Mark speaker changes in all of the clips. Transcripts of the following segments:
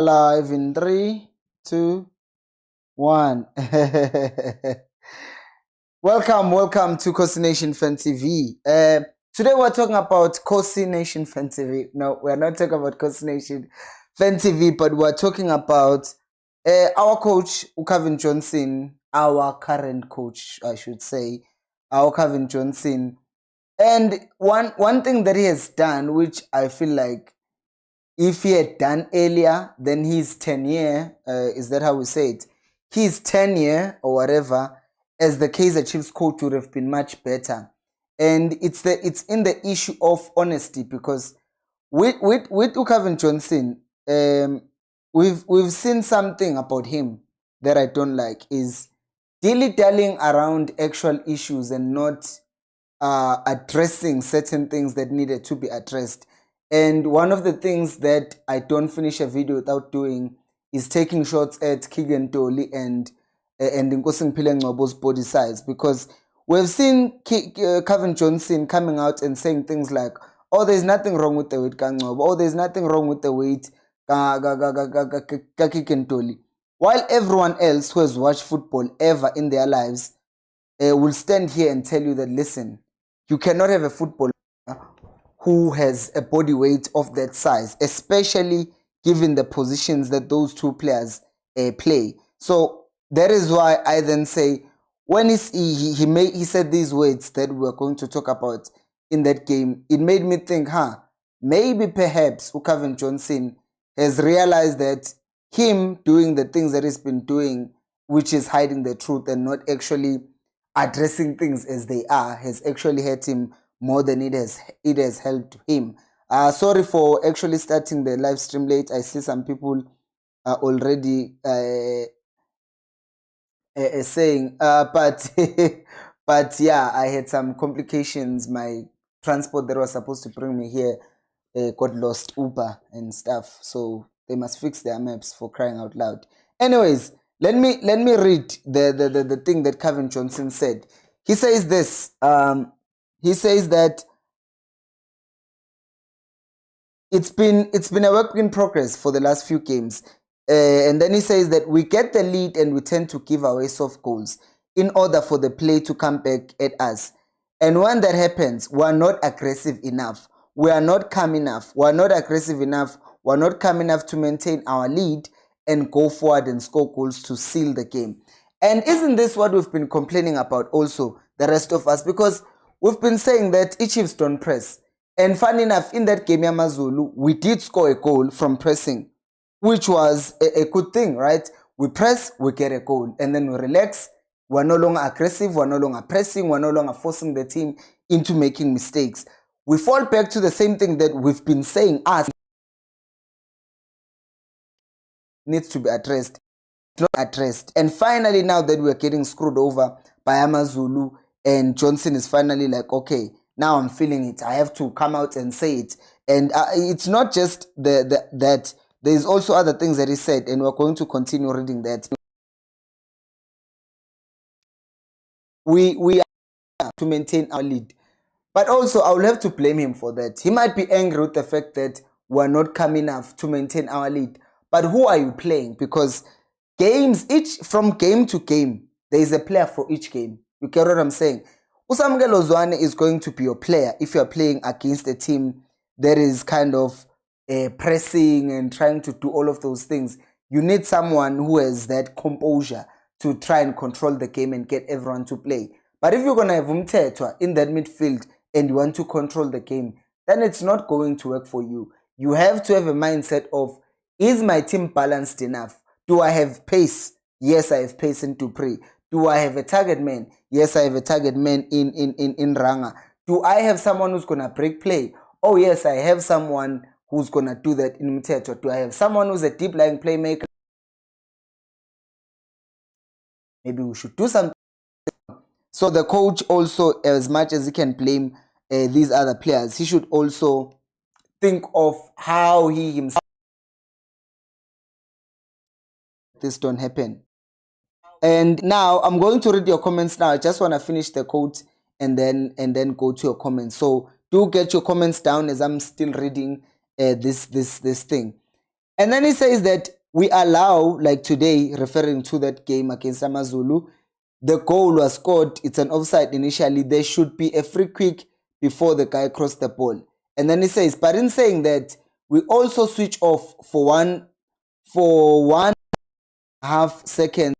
Speaker 1: Live in 3, 2, 1. welcome to Khosi Nation Fan TV. Today we're talking about Khosi Nation Fan TV. No, we're not talking about Khosi Nation Fan TV, but we're talking about our coach, Cavin Johnson, our current coach, I should say, our Cavin Johnson. And one thing that he has done, which I feel like if he had done earlier, then his tenure, is that how we say it? His tenure or whatever, as the Kaizer Chiefs coach would have been much better. And it's in the issue of honesty, because with Cavin Johnson, we've seen something about him that I don't like, is dilly-dallying around actual issues and not addressing certain things that needed to be addressed. And one of the things that I don't finish a video without doing is taking shots at Keegan Dolly and Nkosi Ngcobo's body size, because we've seen Cavin Johnson coming out and saying things like, oh, there's nothing wrong with the weight Ngcobo, oh, there's nothing wrong with the weight Keegan Dolly, while everyone else who has watched football ever in their lives will stand here and tell you that, listen, you cannot have a footballer who has a body weight of that size, especially given the positions that those two players play. So that is why I then say, when he said these words that we're going to talk about in that game, it made me think, maybe perhaps Cavin Johnson has realized that him doing the things that he's been doing, which is hiding the truth and not actually addressing things as they are, has actually hurt him more than it has helped him. Sorry for actually starting the live stream late. I see some people already saying, but but yeah, I had some complications. My transport that was supposed to bring me here got lost, Uber and stuff. So they must fix their maps, for crying out loud. Anyways, let me read the thing that Cavin Johnson said. He says this. He says that it's been a work in progress for the last few games. And then he says that we get the lead and we tend to give away soft goals in order for the play to come back at us. And when that happens, we're not aggressive enough. We are not calm enough. We're not aggressive enough. We're not calm enough to maintain our lead and go forward and score goals to seal the game. And isn't this what we've been complaining about also, the rest of us? Because we've been saying that Chiefs don't press. And funny enough, in that game, Yamazulu, we did score a goal from pressing, which was a good thing, right? We press, we get a goal, and then we relax. We're no longer aggressive, we're no longer pressing, we're no longer forcing the team into making mistakes. We fall back to the same thing that we've been saying needs to be addressed. It's not addressed. And finally, now that we're getting screwed over by Amazulu, and Johnson is finally like, okay, now I'm feeling it. I have to come out and say it. And it's not just that. There's also other things that he said, and we're going to continue reading that. We are to maintain our lead. But also, I will have to blame him for that. He might be angry with the fact that we're not coming enough to maintain our lead. But who are you playing? Because from game to game, there is a player for each game. You get what I'm saying? Usamukelo Zwane is going to be your player if you're playing against a team that is kind of pressing and trying to do all of those things. You need someone who has that composure to try and control the game and get everyone to play. But if you're going to have Umthetwa in that midfield and you want to control the game, then it's not going to work for you. You have to have a mindset of, is my team balanced enough? Do I have pace? Yes, I have pace in Dupree. Do I have a target man? Yes, I have a target man in Ranga. Do I have someone who's going to break play? Oh, yes, I have someone who's going to do that in Mtetwa. Do I have someone who's a deep-lying playmaker? Maybe we should do something. So the coach also, as much as he can blame these other players, he should also think of how he himself this don't happen. And now I'm going to read your comments now. I just want to finish the quote and then go to your comments. So do get your comments down as I'm still reading this thing. And then he says that we allow, like today, referring to that game against Amazulu, the goal was scored. It's an offside initially. There should be a free kick before the guy crossed the ball. And then he says, but in saying that, we also switch off for one half second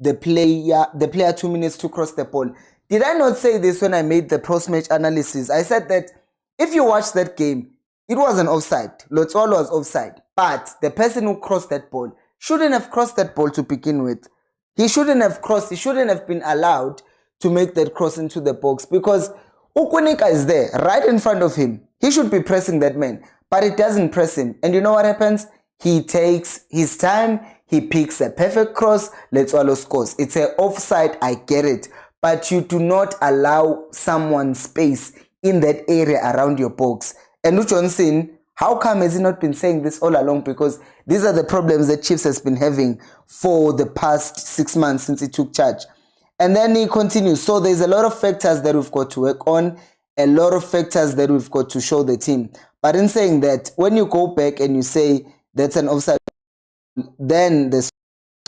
Speaker 1: the player 2 minutes to cross the ball. Did I not say this when I made the post-match analysis? I said that if you watch that game, it was an offside. Lotsolo was offside. But the person who crossed that ball shouldn't have crossed that ball to begin with. He shouldn't have crossed. He shouldn't have been allowed to make that cross into the box because Ukunika is there right in front of him. He should be pressing that man, but it doesn't press him. And you know what happens? He takes his time. He picks a perfect cross. Lotsolo scores. It's an offside. I get it. But you do not allow someone space in that area around your box. And Johnson, how come has he not been saying this all along? Because these are the problems that Chiefs has been having for the past 6 months since he took charge. And then he continues. So there's a lot of factors that we've got to work on, a lot of factors that we've got to show the team. But in saying that, when you go back and you say that's an offside, then there's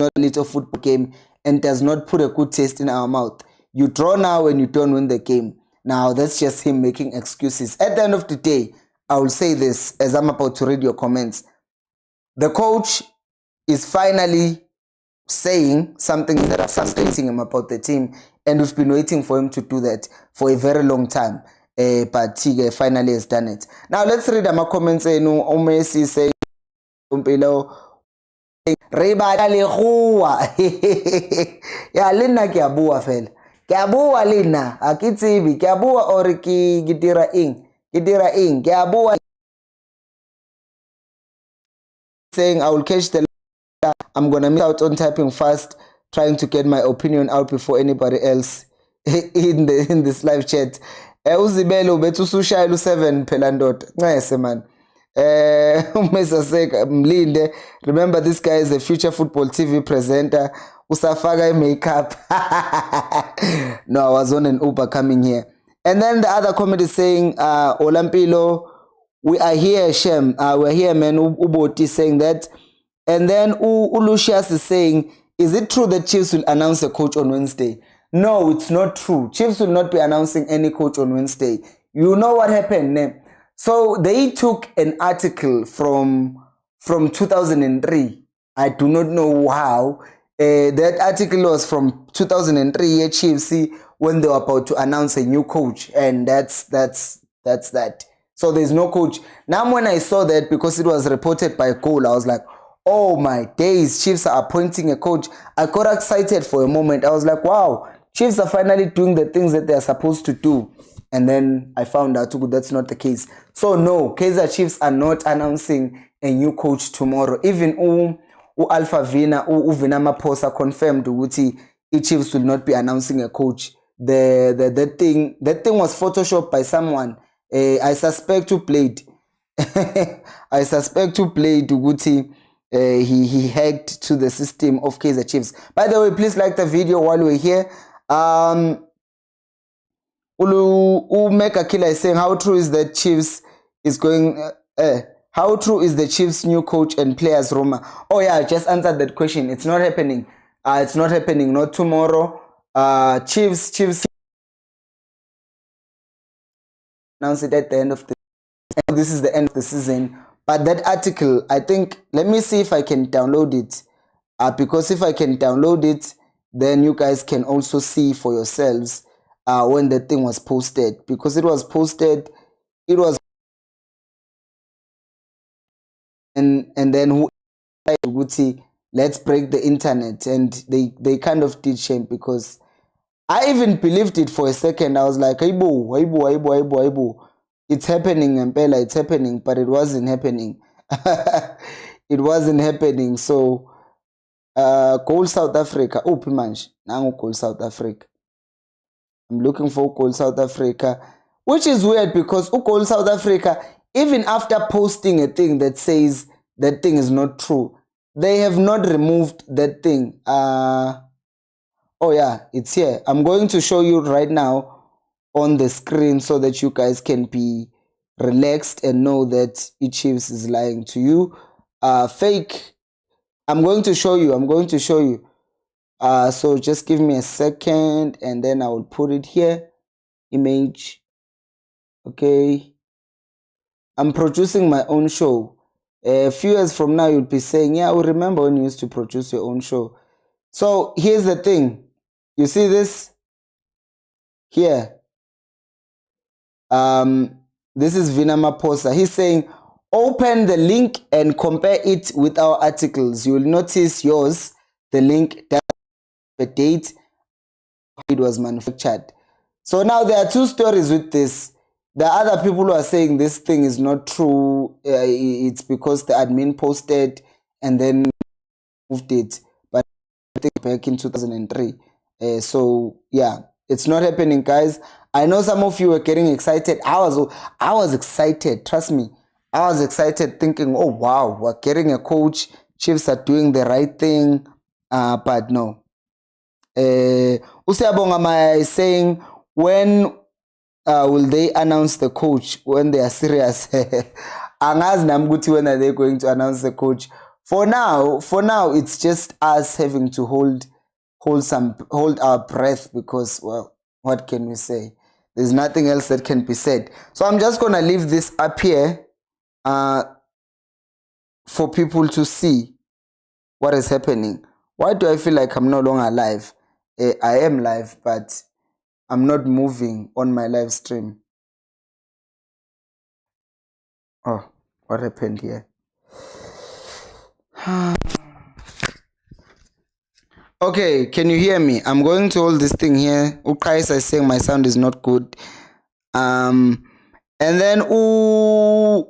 Speaker 1: not a little football game and does not put a good taste in our mouth. You draw now and you don't win the game. Now, that's just him making excuses. At the end of the day, I will say this as I'm about to read your comments. The coach is finally saying something that is frustrating him about the team, and we've been waiting for him to do that for a very long time. But Tige finally has done it. Now, let's read my comments. Omesi saying, Reba legoa. Ya lena ke a bua fela. Ke a bua lena, a ke tsebe, ke a bua or ke dira eng. Ke dira eng, ke a bua saying I will catch the I'm going to miss out on typing fast, trying to get my opinion out before anybody else in this live chat. Uzibelo betu sushayela u7 phela ndoda. Ngese man. Umesaseka Mlinde, remember this guy is a future football TV presenter. Usafaka makeup. No, I was on an Uber coming here. And then the other comment is saying, Olampilo, we are here, Shem. We're here, man. Uboti saying that. And then Lucius is saying, is it true that Chiefs will announce a coach on Wednesday? No, it's not true. Chiefs will not be announcing any coach on Wednesday. You know what happened? So they took an article from 2003. I do not know how. That article was from 2003 at Chiefs when they were about to announce a new coach. And that's that. So there's no coach. Now when I saw that, because it was reported by Cole, I was like, oh my days, Chiefs are appointing a coach. I got excited for a moment. I was like, wow, Chiefs are finally doing the things that they're supposed to do. And then I found out that's not the case. So no, Kaizer Chiefs are not announcing a new coach tomorrow. Even Alpha Vina, Vina Maposa confirmed Uti, Chiefs will not be announcing a coach. That thing was photoshopped by someone. I suspect who played. I suspect who played Uti. He hacked to the system of Kaizer Chiefs. By the way, please like the video while we're here. Meka Killer is saying, how true is that Chiefs is going? How true is the Chiefs' new coach and players rumor? Oh yeah, I just answered that question. It's not happening. It's not happening. Not tomorrow. Chiefs announce it at the end of the. This is the end of the season. But that article, I think, let me see if I can download it. Because if I can download it, then you guys can also see for yourselves when the thing was posted. Because it was posted, it was... And then who would say, let's break the internet. And they kind of did shame, because I even believed it for a second. I was like, aibo. It's happening, Mpela, it's happening, but it wasn't happening. It wasn't happening. So, Goal South Africa. Oh, Pimanj. Now Goal South Africa. I'm looking for Goal South Africa. Which is weird, because Goal South Africa, even after posting a thing that says that thing is not true, they have not removed that thing. Oh yeah, it's here. I'm going to show you right now on the screen so that you guys can be relaxed and know that Chiefs is lying to you. fake. I'm going to show you. So just give me a second, and then I will put it here. Image. Okay. I'm producing my own show. A few years from now, you'll be saying, yeah, I remember when you used to produce your own show. So here's the thing. You see this here? This is Vinama Posa. He's saying, open the link and compare it with our articles. You will notice yours, the link, the date it was manufactured. So now there are two stories with this. There are other people who are saying this thing is not true. It's because the admin posted and then moved it. But I think back in 2003. So yeah, it's not happening, guys. I know some of you were getting excited. I was excited. Trust me. I was excited thinking, oh wow, we're getting a coach. Chiefs are doing the right thing. But no. Usiyabonga is saying, when will they announce the coach when they are serious? Angazi nami ukuthi when are they going to announce the coach? For now, it's just us having to hold our breath, because, well, what can we say? There's nothing else that can be said. So I'm just gonna leave this up here for people to see what is happening. Why do I feel like I'm no longer live? I am live, but I'm not moving on my live stream. Oh, what happened here? Okay, can you hear me? I'm going to hold this thing here. Kaizer is saying my sound is not good. And then Osem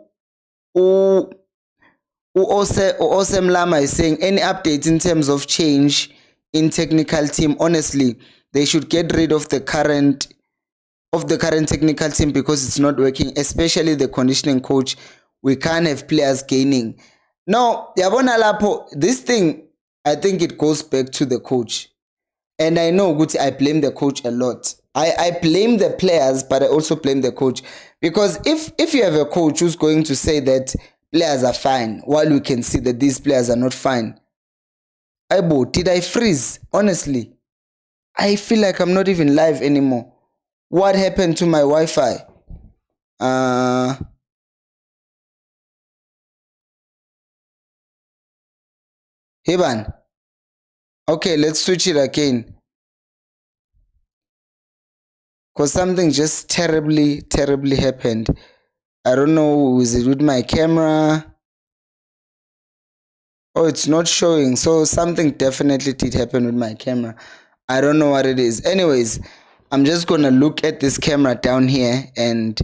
Speaker 1: Lama is saying, any updates in terms of change in technical team? Honestly, they should get rid of the current technical team because it's not working, especially the conditioning coach. We can't have players gaining. No, yabona lapho, this thing, I think it goes back to the coach. And I know, Guti, I blame the coach a lot. I blame the players, but I also blame the coach. Because if you have a coach who's going to say that players are fine, while we can see that these players are not fine, Aibo, did I freeze? Honestly, I feel like I'm not even live anymore. What happened to my Wi-Fi? Heban. Okay, let's switch it again. Because something just terribly happened. I don't know, is it with my camera? Oh, it's not showing. So something definitely did happen with my camera. I don't know what it is. Anyways, I'm just gonna look at this camera down here and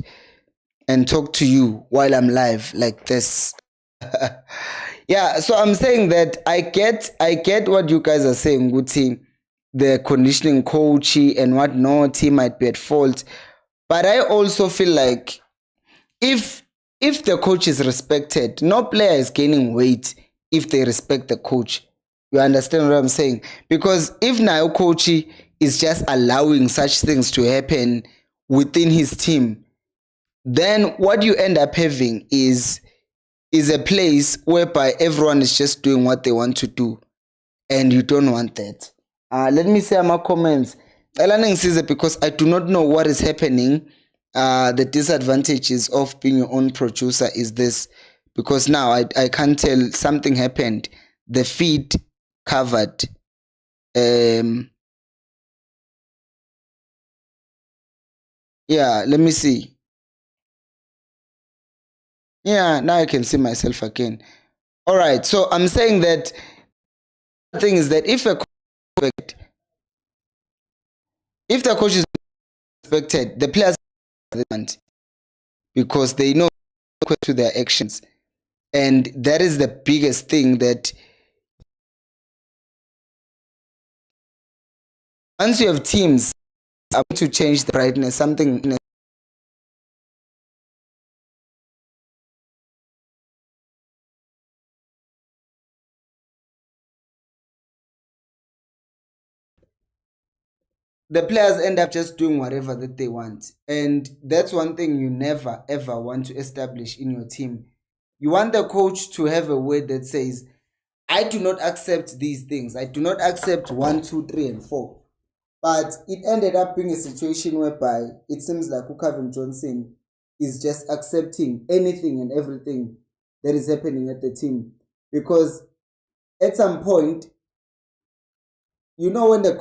Speaker 1: talk to you while I'm live like this. Yeah, so I'm saying that I get what you guys are saying, Guti, the conditioning coach and whatnot, he might be at fault. But I also feel like if the coach is respected, no player is gaining weight if they respect the coach. You understand what I'm saying? Because if now coach is just allowing such things to happen within his team, then what you end up having is a place whereby everyone is just doing what they want to do, and you don't want that. Let me say my comments. Because I do not know what is happening. The disadvantages of being your own producer is this, because now I can't tell, something happened. The feed covered. Yeah, let me see. Yeah, now I can see myself again. All right, so I'm saying that the thing is that if the coach is respected, the players want, because they know to their actions, and that is the biggest thing, that once you have teams to change the brightness, something. The players end up just doing whatever that they want. And that's one thing you never ever want to establish in your team. You want the coach to have a word that says, I do not accept these things. I do not accept 1, 2, 3, and 4. But it ended up being a situation whereby it seems like Cavin Johnson is just accepting anything and everything that is happening at the team. Because at some point, you know, when the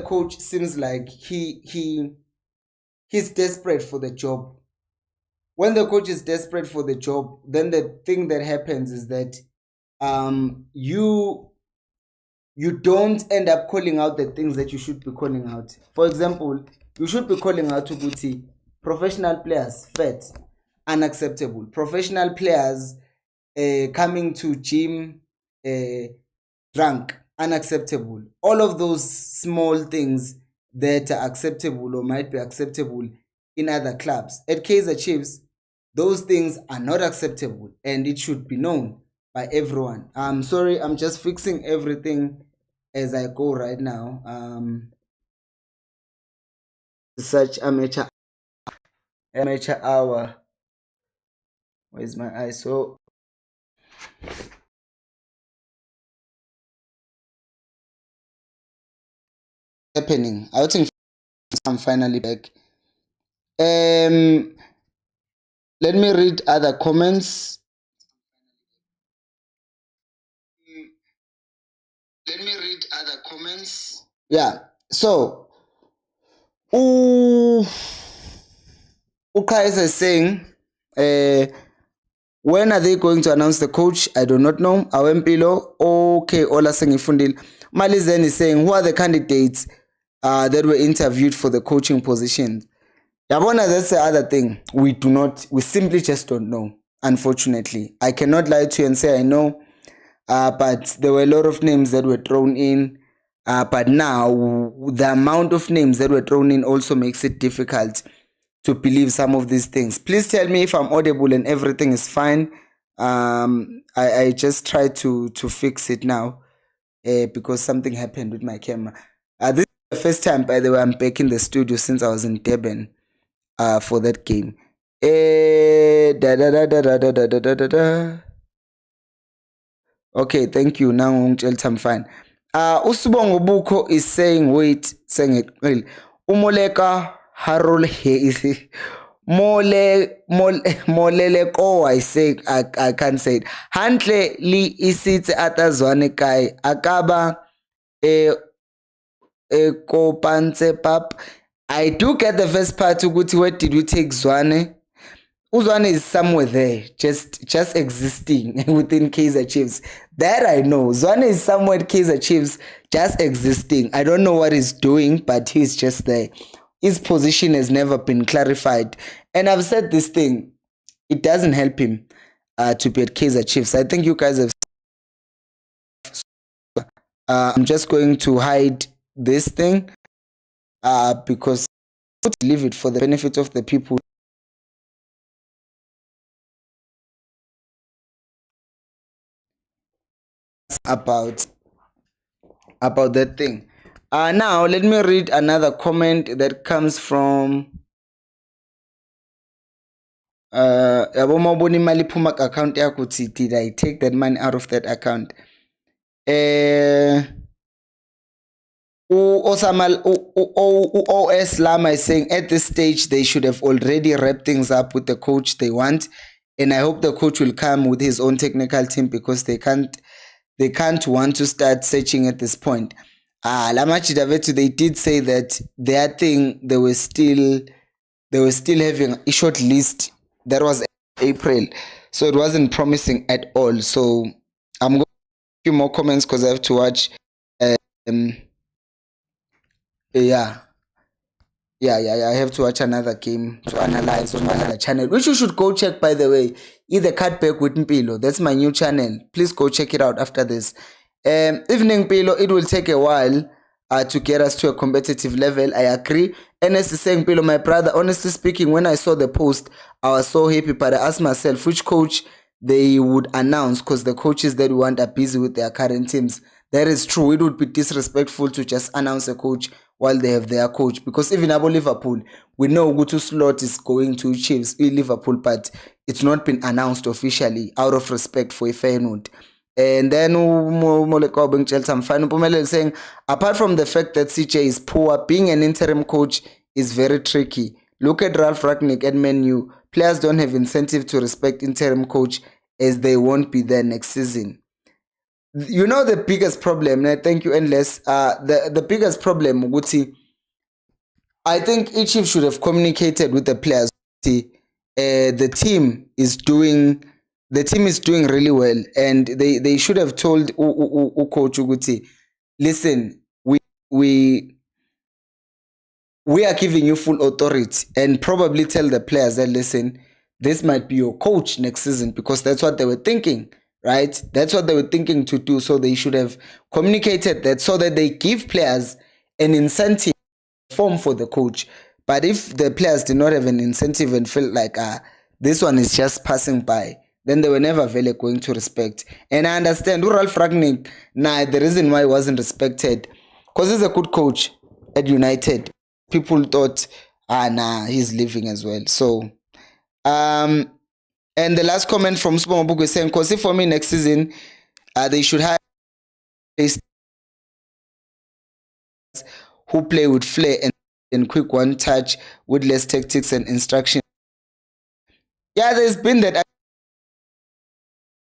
Speaker 1: coach seems like he's desperate for the job. When the coach is desperate for the job, then the thing that happens is that you don't end up calling out the things that you should be calling out. For example, you should be calling out to professional players fat, unacceptable. Professional players coming to gym drunk, unacceptable. All of those small things that are acceptable or might be acceptable in other clubs. At Kaizer Chiefs, those things are not acceptable and it should be known by everyone. I'm sorry, I'm just fixing everything as I go right now. Such amateur hour. Where's my ISO? Happening. I think I'm finally back. Let me read other comments. Yeah. So, Kaizer is saying, when are they going to announce the coach? I do not know. Awempilo. Okay, Ola Sengifundil. Malizen is saying, who are the candidates that were interviewed for the coaching position? Yabona, that's the other thing. We simply just don't know, unfortunately. I cannot lie to you and say I know, but there were a lot of names that were thrown in. But now, the amount of names that were thrown in also makes it difficult to believe some of these things. Please tell me if I'm audible and everything is fine. I just tried to fix it now because something happened with my camera. This is the first time, by the way, I'm back in the studio since I was in Durban for that game. Okay, thank you. Now I'm fine. Usubongo Buko is saying, wait, saying it. Umoleka Harol he Moleleko, I say, I can't say it. Hantle li isits atazwane kai akaba kopanse pap. I do get the first part to go to where did we take Zwane? Uzwane is somewhere there, just existing within Kaizer Chiefs. That I know. Zwane is somewhere at Kaizer Chiefs, just existing. I don't know what he's doing, but he's just there. His position has never been clarified. And I've said this thing, it doesn't help him to be at Kaizer Chiefs. I think you guys have... I'm just going to hide this thing because leave it for the benefit of the people. About that thing. Now let me read another comment that comes from account. Did I take that money out of that account? OS Lama is saying at this stage they should have already wrapped things up with the coach they want, and I hope the coach will come with his own technical team because they can't want to start searching at this point. Lamachi Davetu, they did say that their thing, they were still having a short list that was April, so it wasn't promising at all. So I'm going to a few more comments because I have to watch. I have to watch another game to analyze on another channel, which you should go check, by the way. Either Cutback with Mpilo. That's my new channel. Please go check it out after this. Evening Pilo, it will take a while to get us to a competitive level. I agree. NS is saying, Pilo, my brother, honestly speaking, when I saw the post, I was so happy, but I asked myself which coach they would announce because the coaches that we want are busy with their current teams. That is true. It would be disrespectful to just announce a coach while they have their coach. Because even about Liverpool, we know Gutu slot is going to Chiefs, Liverpool, but it's not been announced officially out of respect for Feyenoord. And then saying, apart from the fact that CJ is poor, being an interim coach is very tricky. Look at Ralph Ragnick at Man U. Players don't have incentive to respect interim coach as they won't be there next season. You know the biggest problem, thank you, Endless. The biggest problem, Guti, I think each chief should have communicated with the players. The team is doing really well, and they should have told coach Uguti, listen, we are giving you full authority, and probably tell the players that, listen, this might be your coach next season, because that's what they were thinking, right? That's what they were thinking to do. So they should have communicated that, so that they give players an incentive form for the coach. But if the players did not have an incentive and felt like this one is just passing by, then they were never really going to respect. And I understand Ralph Ragnick, the reason why he wasn't respected, because he's a good coach at United. People thought, he's leaving as well. So, and the last comment from Super Mabuku is saying, Khosi, for me next season, they should have who play with flair and quick one touch with less tactics and instruction. Yeah, there's been that,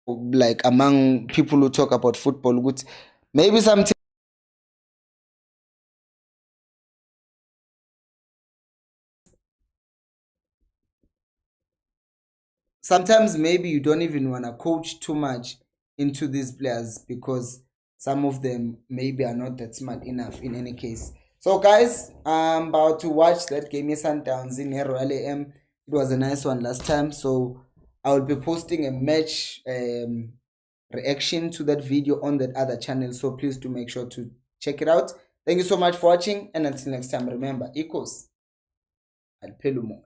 Speaker 1: like, among people who talk about football, good, maybe sometimes maybe you don't even want to coach too much into these players, because some of them maybe are not that smart enough in any case. So guys, I'm about to watch that game Sundowns in Royal AM. It was a nice one last time, so I will be posting a match reaction to that video on that other channel, so please do make sure to check it out. Thank you so much for watching, and until next time, remember, equals al pelumo.